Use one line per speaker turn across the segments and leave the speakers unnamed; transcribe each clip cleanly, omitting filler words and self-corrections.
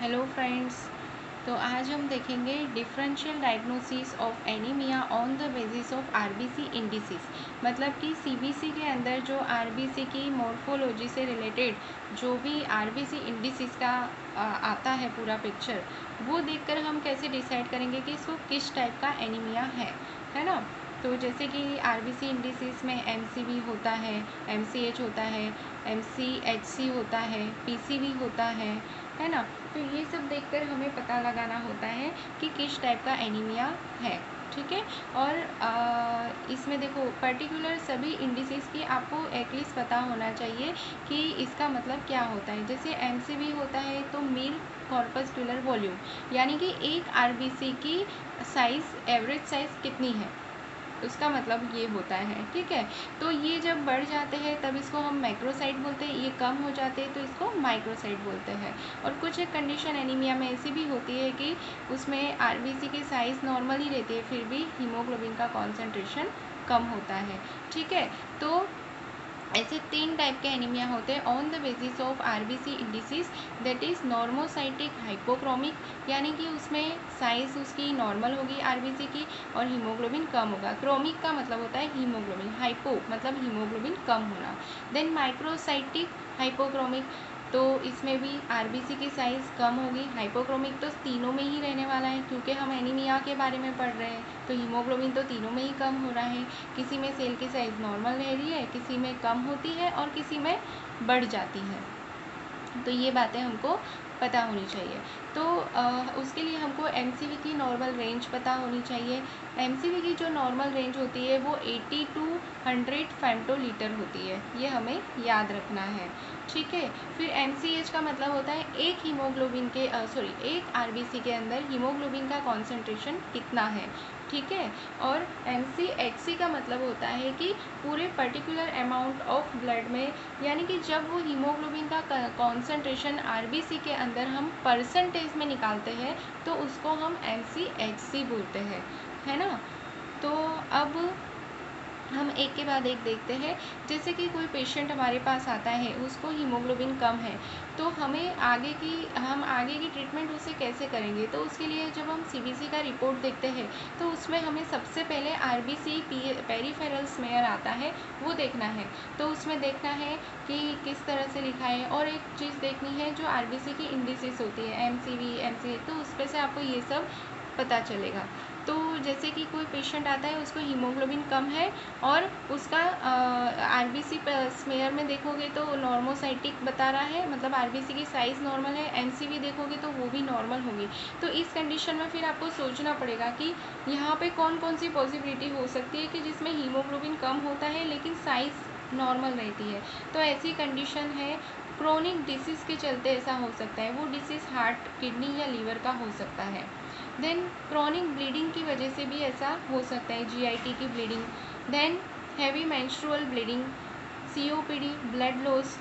Hello friends. तो आज हम देखेंगे differential diagnosis of anaemia on the basis of RBC indices. मतलब कि सीबीसी के अंदर जो आरबीसी की मॉर्फोलॉजी से रिलेटेड जो भी आरबीसी इंडिसेस का आता है पूरा पिक्चर, वो देखकर हम कैसे डिसाइड करेंगे कि इसको किस टाइप का एनीमिया है ना। तो जैसे कि आरबीसी इंडिसेस में एमसीवी होता है, एमसीएच होता है, एमसीएचसी होता है, पीसीवी होता है ना। तो ये सब देखकर हमें पता लगाना होता है कि किस टाइप का एनीमिया है। ठीक है। और इसमें देखो पर्टिकुलर सभी इंडिसेस की आपको एटलीस्ट पता होना चाहिए कि इसका मतलब क्या होता है। जैसे एमसीवी होता है तो मीन कॉर्पस्कुलर वॉल्यूम, यानी कि एक आरबीसी की साइज़, एवरेज साइज़ कितनी है, उसका मतलब ये होता है। ठीक है। तो ये जब बढ़ जाते हैं तब इसको हम मैक्रोसाइट बोलते हैं, ये कम हो जाते हैं तो इसको माइक्रोसाइट बोलते हैं। और कुछ एक कंडीशन एनीमिया में ऐसी भी होती है कि उसमें आरबीसी की साइज़ नॉर्मल ही रहती है, फिर भी हीमोग्लोबिन का कॉन्सेंट्रेशन कम होता है। ठीक है। तो ऐसे 3 टाइप के एनीमिया होते हैं on the basis of RBC indices, that is normocytic hypochromic, यानी कि उसमें साइज़ उसकी नॉर्मल होगी आरबीसी की और हीमोग्लोबिन कम होगा। क्रोमिक का मतलब होता है हीमोग्लोबिन, हाइपो मतलब हीमोग्लोबिन कम होना। देन माइक्रोसाइटिक हाइपोक्रोमिक, तो इसमें भी आरबीसी की साइज़ कम होगी। हाइपोक्रोमिक तो तीनों में ही रहने वाला है, क्योंकि हम एनीमिया के बारे में पढ़ रहे हैं, तो हीमोग्लोबिन तो तीनों में ही कम हो रहा है। किसी में सेल की साइज़ नॉर्मल रह रही है, किसी में कम होती है और किसी में बढ़ जाती है। तो ये बातें हमको पता होनी चाहिए। तो उसके लिए हमको एमसीवी की नॉर्मल रेंज पता होनी चाहिए। एमसीवी की जो नॉर्मल रेंज होती है वो 80 to 100 फेम्टोलीटर होती है, ये हमें याद रखना है। ठीक है। फिर एमसीएच का मतलब होता है एक हीमोग्लोबिन के एक आरबीसी के अंदर हीमोग्लोबिन का कॉन्सेंट्रेशन कितना है। ठीक है। और एमसीएचसी का मतलब होता है कि पूरे पर्टिकुलर अमाउंट ऑफ ब्लड में, यानी कि जब वो हीमोग्लोबिन का कॉन्सेंट्रेशन आरबीसी के अंदर हम परसेंटेज में निकालते हैं तो उसको हम एमसीएचसी बोलते हैं, है ना। तो अब हम एक के बाद एक देखते हैं। जैसे कि कोई पेशेंट हमारे पास आता है, उसको हीमोग्लोबिन कम है, तो हम आगे की ट्रीटमेंट उसे कैसे करेंगे। तो उसके लिए जब हम सीबीसी का रिपोर्ट देखते हैं तो उसमें हमें सबसे पहले आरबीसी पेरिफेरल स्मेयर आता है, वो देखना है। तो उसमें देखना है कि किस तरह से लिखा है, और एक चीज़ देखनी है जो आरबीसी की इंडिसेस होती है, एमसीवी, एमसी, तो उस पर से आपको ये सब पता चलेगा। तो जैसे कि कोई पेशेंट आता है, उसको हीमोग्लोबिन कम है और उसका आरबीसी स्मेयर में देखोगे तो नॉर्मोसाइटिक बता रहा है, मतलब आरबीसी की साइज़ नॉर्मल है। एमसीवी देखोगे तो वो भी नॉर्मल होगी। तो इस कंडीशन में फिर आपको सोचना पड़ेगा कि यहाँ पे कौन कौन सी पॉसिबिलिटी हो सकती है कि जिसमें हीमोग्लोबिन कम होता है लेकिन साइज़ नॉर्मल रहती है। तो ऐसी कंडीशन है, क्रोनिक डिसीज़ के चलते ऐसा हो सकता है। वो डिसीज़ हार्ट, किडनी या लीवर का हो सकता है। देन क्रोनिक ब्लीडिंग की वजह से भी ऐसा हो सकता है, जीआईटी की bleeding. Then heavy menstrual bleeding, COPD, blood loss,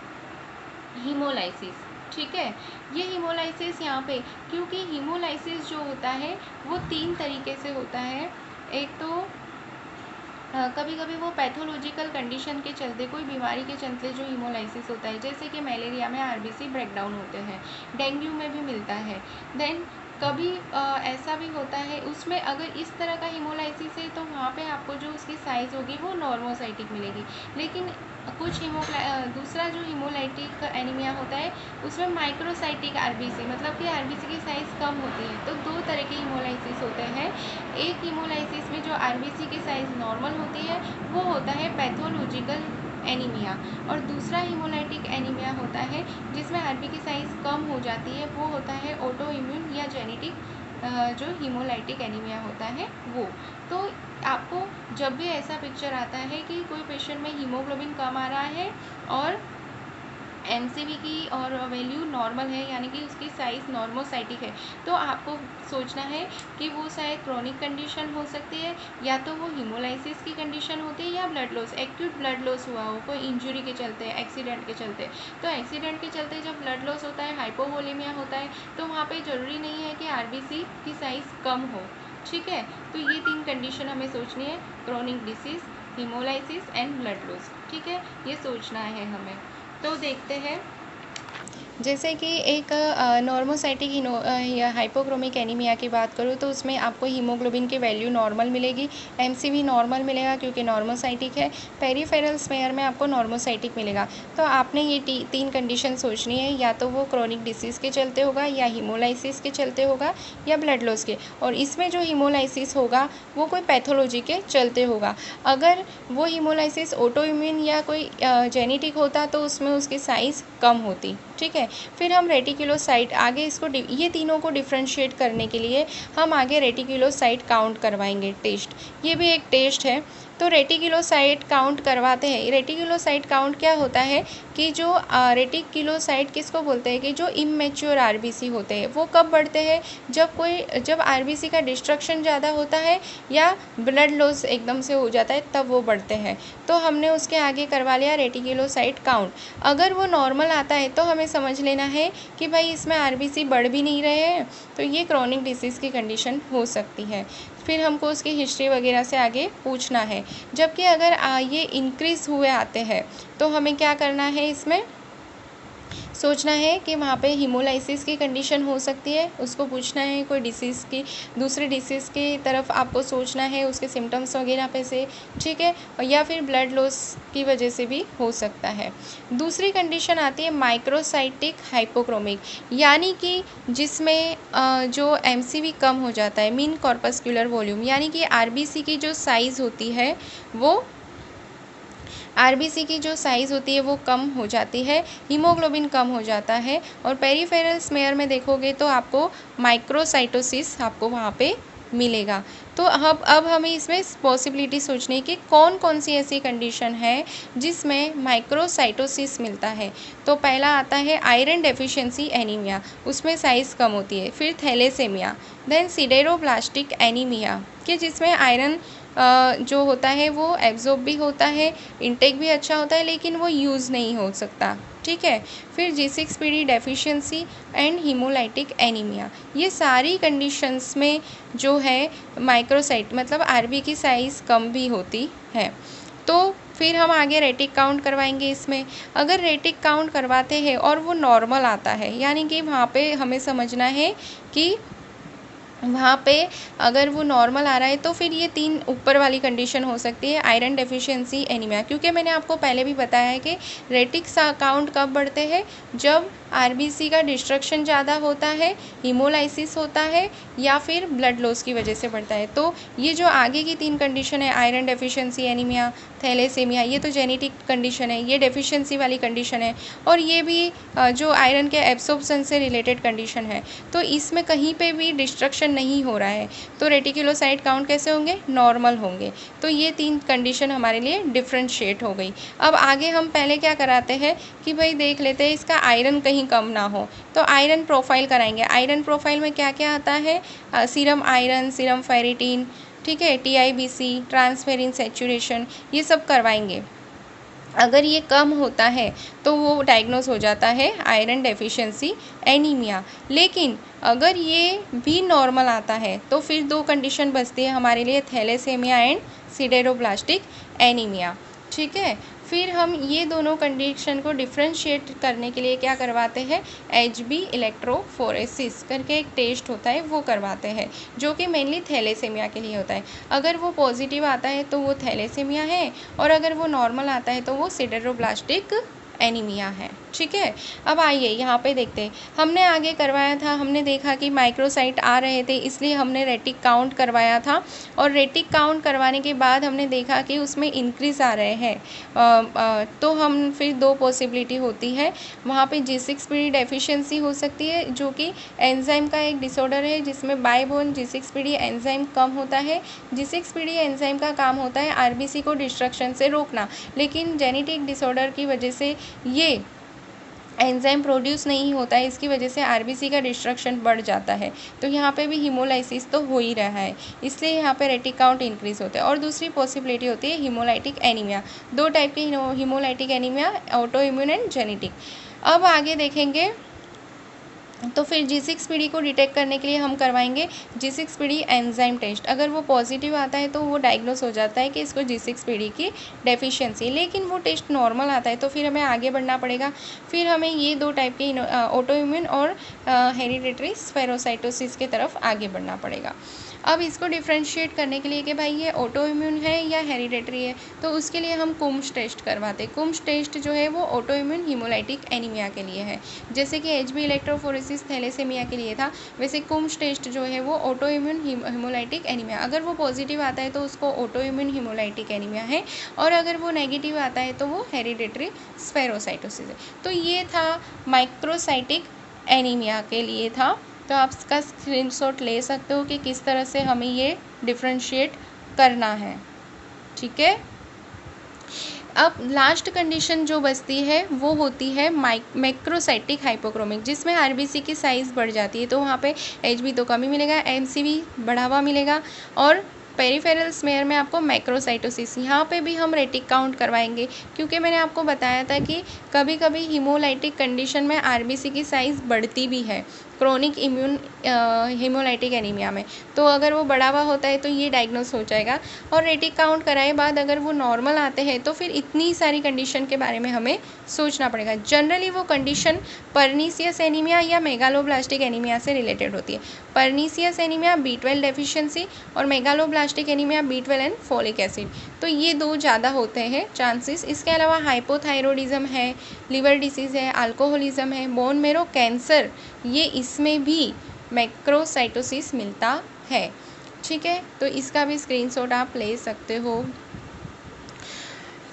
haemolysis. ठीक है। ये हीमोलाइसिस यहाँ पे, क्योंकि हीमोलाइसिस जो होता है वो 3 तरीके से होता है। एक तो कभी कभी वो पैथोलॉजिकल कंडीशन के चलते, कोई बीमारी के चलते जो हीमोलाइसिस होता है, जैसे कि मलेरिया में आरबीसी ब्रेकडाउन होते हैं, डेंगू में भी मिलता है। देन कभी ऐसा भी होता है, उसमें अगर इस तरह का हीमोलाइसिस है तो वहाँ पे आपको जो उसकी साइज़ होगी वो नॉर्मोसाइटिक मिलेगी। लेकिन कुछ दूसरा जो हीमोलाइटिक एनीमिया होता है उसमें माइक्रोसाइटिक आरबीसी, मतलब कि आरबीसी की साइज़ कम होती है। तो 2 तरह के हीमोलाइसिस होते हैं। एक हीमोलाइसिस में जो आरबीसी की साइज़ नॉर्मल होती है वो होता है पैथोलॉजिकल एनीमिया, और दूसरा हीमोलाइटिक एनीमिया होता है जिसमें आरबी की साइज़ कम हो जाती है, वो होता है ऑटो इम्यून या जेनेटिक जो हीमोलाइटिक एनीमिया होता है वो। तो आपको जब भी ऐसा पिक्चर आता है कि कोई पेशेंट में हीमोग्लोबिन कम आ रहा है और एमसीवी की और वैल्यू नॉर्मल है, यानी कि उसकी साइज़ नॉर्मोसाइटिक है, तो आपको सोचना है कि वो शायद क्रोनिक कंडीशन हो सकती है, या तो वो हीमोलाइसिस की कंडीशन होती है, या blood loss, acute blood loss हुआ हो कोई इंजरी के चलते, एक्सीडेंट के चलते। तो एक्सीडेंट के चलते जब ब्लड लॉस होता है, हाइपोवोलेमिया होता है, तो वहाँ पे ज़रूरी नहीं है कि आरबीसी की साइज़ कम हो। ठीक है। तो ये 3 कंडीशन हमें सोचनी है, chronic disease, haemolysis and blood loss. ठीक है, ये सोचना है हमें। तो देखते हैं जैसे कि एक नॉर्मोसाइटिक या हाइपोक्रोमिक एनीमिया की बात करूँ तो उसमें आपको हीमोग्लोबिन की वैल्यू नॉर्मल मिलेगी, एमसीवी नॉर्मल मिलेगा क्योंकि नॉर्मोसाइटिक है, पेरिफेरल स्मेयर में आपको नॉर्मोसाइटिक मिलेगा। तो आपने ये 3 कंडीशन सोचनी है, या तो वो क्रोनिक डिसीज़ के चलते होगा, या हीमोलाइसिस के चलते होगा, या ब्लड लॉस के। और इसमें जो हीमोलाइसिस होगा वो कोई पैथोलॉजी के चलते होगा। अगर वो हीमोलाइसिस ऑटो इम्यून या कोई जेनेटिक होता तो उसमें उसकी साइज़ कम होती। ठीक है, फिर हम रेटिकुलोसाइट आगे इसको ये तीनों को डिफ्रेंशिएट करने के लिए हम आगे रेटिकुलोसाइट काउंट करवाएंगे टेस्ट। ये भी एक टेस्ट है। तो रेटिकुलोसाइट काउंट करवाते हैं। रेटिकुलोसाइट काउंट क्या होता है कि जो रेटिकुलोसाइट किसको बोलते हैं कि जो इमैच्योर आरबीसी होते हैं वो कब बढ़ते हैं, जब आरबीसी का डिस्ट्रक्शन ज़्यादा होता है या ब्लड लॉस एकदम से हो जाता है तब वो बढ़ते हैं। तो हमने उसके आगे करवा लिया रेटिकुलोसाइट काउंट। अगर वो नॉर्मल आता है तो हमें समझ लेना है कि भाई इसमें आरबीसी बढ़ भी नहीं रहे हैं, तो ये क्रोनिक डिसीज़ की कंडीशन हो सकती है। फिर हमको उसकी हिस्ट्री वगैरह से आगे पूछना है। जबकि अगर ये इंक्रीज़ हुए आते हैं तो हमें क्या करना है, इसमें सोचना है कि वहाँ पे हीमोलाइसिस की कंडीशन हो सकती है, उसको पूछना है कोई डिसीज़ की, दूसरे डिसीज़ की तरफ आपको सोचना है उसके सिम्टम्स वगैरह पे से। ठीक है, या फिर ब्लड लॉस की वजह से भी हो सकता है। दूसरी कंडीशन आती है माइक्रोसाइटिक हाइपोक्रोमिक, यानी कि जिसमें जो एमसीवी कम हो जाता है, मीन कॉर्पस्कुलर वॉल्यूम, यानी कि आरबीसी की जो साइज़ होती है वो आरबीसी की जो साइज़ होती है वो कम हो जाती है, हीमोग्लोबिन कम हो जाता है। और पेरिफेरल स्मेयर में देखोगे तो आपको माइक्रोसाइटोसिस आपको वहाँ पे मिलेगा। तो अब हमें इसमें पॉसिबिलिटी सोचनी है कि कौन कौन सी ऐसी कंडीशन है जिसमें माइक्रोसाइटोसिस मिलता है। तो पहला आता है आयरन डेफिशिएंसी एनीमिया, उसमें साइज़ कम होती है। फिर थैलेसेमिया, देन सिडेरोब्लास्टिक एनीमिया कि जिसमें आयरन जो होता है वो एब्जॉर्ब भी होता है, इनटेक भी अच्छा होता है, लेकिन वो यूज़ नहीं हो सकता। ठीक है, फिर G6PD deficiency and haemolytic anaemia, ये सारी कंडीशंस में जो है माइक्रोसाइट मतलब आरबी की साइज़ कम भी होती है। तो फिर हम आगे रेटिक काउंट करवाएंगे। इसमें अगर रेटिक काउंट करवाते हैं और वो नॉर्मल आता है, यानी कि वहाँ पे हमें समझना है कि वहाँ पे अगर वो नॉर्मल आ रहा है तो फिर ये 3 ऊपर वाली कंडीशन हो सकती है आयरन डेफिशिएंसी एनीमिया। क्योंकि मैंने आपको पहले भी बताया है कि रेटिक काउंट कब बढ़ते हैं, जब आरबीसी का डिस्ट्रक्शन ज़्यादा होता है, हीमोलाइसिस होता है, या फिर ब्लड लॉस की वजह से बढ़ता है। तो ये जो आगे की 3 कंडीशन है, आयरन डेफिशिएंसी एनीमिया, थैलेसेमिया, ये तो जेनेटिक कंडीशन है, ये डेफिशिएंसी वाली कंडीशन है, और ये भी जो आयरन के एब्सॉर्प्शन से रिलेटेड कंडीशन है। तो इसमें कहीं पे भी डिस्ट्रक्शन नहीं हो रहा है, तो रेटिकुलोसाइट काउंट कैसे होंगे, नॉर्मल होंगे। तो ये 3 कंडीशन हमारे लिए डिफ्रेंशिएट हो गई। अब आगे हम पहले क्या कराते हैं कि भाई देख लेते हैं इसका आयरन कहीं कम ना हो, तो आयरन प्रोफाइल कराएंगे। आयरन प्रोफाइल में क्या क्या आता है, सीरम आयरन, सीरम फेरिटिन, ठीक है, TIBC, ट्रांसफेरिन सेचुरेशन, ये सब करवाएंगे। अगर ये कम होता है तो वो डायग्नोस हो जाता है आयरन डेफिशिएंसी एनीमिया। लेकिन अगर ये भी नॉर्मल आता है तो फिर 2 कंडीशन बचती है हमारे लिए, थैलेसेमिया एंड सिडेरोब्लास्टिक एनीमिया। ठीक है, फिर हम ये दोनों कंडीशन को डिफ्रेंशिएट करने के लिए क्या करवाते हैं, HB इलेक्ट्रोफोरेसिस करके एक टेस्ट होता है वो करवाते हैं, जो कि मेनली थैलेसेमिया के लिए होता है। अगर वो पॉजिटिव आता है तो वो थैलेसेमिया है, और अगर वो नॉर्मल आता है तो वो सिडेरोब्लास्टिक एनीमिया है। ठीक है, अब आइए यहाँ पे देखते हैं। हमने आगे करवाया था, हमने देखा कि माइक्रोसाइट आ रहे थे, इसलिए हमने रेटिक काउंट करवाया था, और रेटिक काउंट करवाने के बाद हमने देखा कि उसमें इंक्रीज़ आ रहे हैं। तो हम फिर 2 पॉसिबिलिटी होती है, वहाँ पे G6PD डेफिशिएंसी हो सकती है, जो कि एंजाइम का एक डिसऑर्डर है जिसमें बाइबोन G6PD एंजाइम कम होता है। G6PD एंजाइम का काम होता है आरबीसी को डिस्ट्रक्शन से रोकना, लेकिन जेनेटिक डिसऑर्डर की वजह से ये एंजाइम प्रोड्यूस नहीं होता है, इसकी वजह से आरबीसी का डिस्ट्रक्शन बढ़ जाता है। तो यहाँ पे भी हीमोलाइसिस तो हो ही रहा है, इसलिए यहाँ पे रेटिक काउंट इंक्रीज होता है। और दूसरी पॉसिबिलिटी होती है हीमोलाइटिक एनीमिया। 2 टाइप की haemolytic anaemia, auto immune and genetic. अब आगे देखेंगे तो फिर G6PD को डिटेक्ट करने के लिए हम करवाएंगे G6PD एंजाइम टेस्ट। अगर वो पॉजिटिव आता है तो वो डायग्नोस हो जाता है कि इसको G6PD की डेफिशिएंसी, लेकिन वो टेस्ट नॉर्मल आता है तो फिर हमें आगे बढ़ना पड़ेगा। फिर हमें ये 2 टाइप के ऑटो इम्यून और हेरिडिटरी स्फेरोसाइटोसिस की तरफ आगे बढ़ना पड़ेगा। अब इसको डिफ्रेंशिएट करने के लिए कि भाई ये ऑटो इम्यून है या हेरिडेटरी है, तो उसके लिए हम कुम्स टेस्ट करवाते हैं। कुम्स टेस्ट जो है वो ऑटो इम्यून हीमोलाइटिक एनीमिया के लिए है। जैसे कि HB इलेक्ट्रोफोरेसिस थैलेसेमिया के लिए था, वैसे कुम्स टेस्ट जो है वो ऑटो इम्यून हीमोलाइटिक एनीमिया, अगर वो पॉजिटिव आता है तो उसको ऑटो इम्यून हीमोलाइटिक एनीमिया है, और अगर वो नेगेटिव आता है तो वो हेरिडेटरी स्फेरोसाइटोसिस है। तो ये था माइक्रोसाइटिक एनीमिया के लिए था। तो आप इसका स्क्रीनशॉट ले सकते हो कि किस तरह से हमें ये डिफ्रेंशिएट करना है। ठीक है, अब लास्ट कंडीशन जो बचती है वो होती है मैक्रोसाइटिक हाइपोक्रोमिक, जिसमें आरबीसी की साइज़ बढ़ जाती है। तो वहाँ पे HB तो कम ही मिलेगा, MCV बढ़ा हुआ मिलेगा, और पेरिफेरल स्मेयर में आपको मैक्रोसाइटोसिस, यहाँ पे भी हम रेटिक काउंट करवाएंगे, क्योंकि मैंने आपको बताया था कि कभी कभी हीमोलाइटिक कंडीशन में आरबीसी की साइज़ बढ़ती भी है क्रोनिक इम्यून हीमोलाइटिक एनीमिया में। तो अगर वो बढ़ा हुआ होता है तो ये डायग्नोस हो जाएगा, और रेटिक काउंट कराए बाद अगर वो नॉर्मल आते हैं तो फिर इतनी सारी कंडीशन के बारे में हमें सोचना पड़ेगा। जनरली वो कंडीशन परनीसियस एनीमिया या मेगालोब्लास्टिक एनीमिया से रिलेटेड होती है। परनीसियस एनीमिया B12 डेफिशिएंसी और megaloblastic anaemia B12 and folic acid, तो ये 2 ज़्यादा होते हैं चांसेस। इसके अलावा हाइपोथायरॉयडिज्म है, लिवर डिसीज़ है, अल्कोहलिज्म है, बोन मेरो कैंसर, ये इसमें भी मैक्रोसाइटोसिस मिलता है। ठीक है, तो इसका भी स्क्रीनशॉट आप ले सकते हो।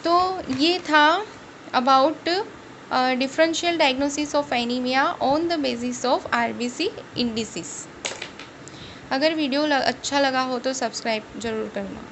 तो ये था about differential diagnosis of anaemia on the basis of RBC indices. अगर वीडियो अच्छा लगा हो तो सब्सक्राइब ज़रूर करना।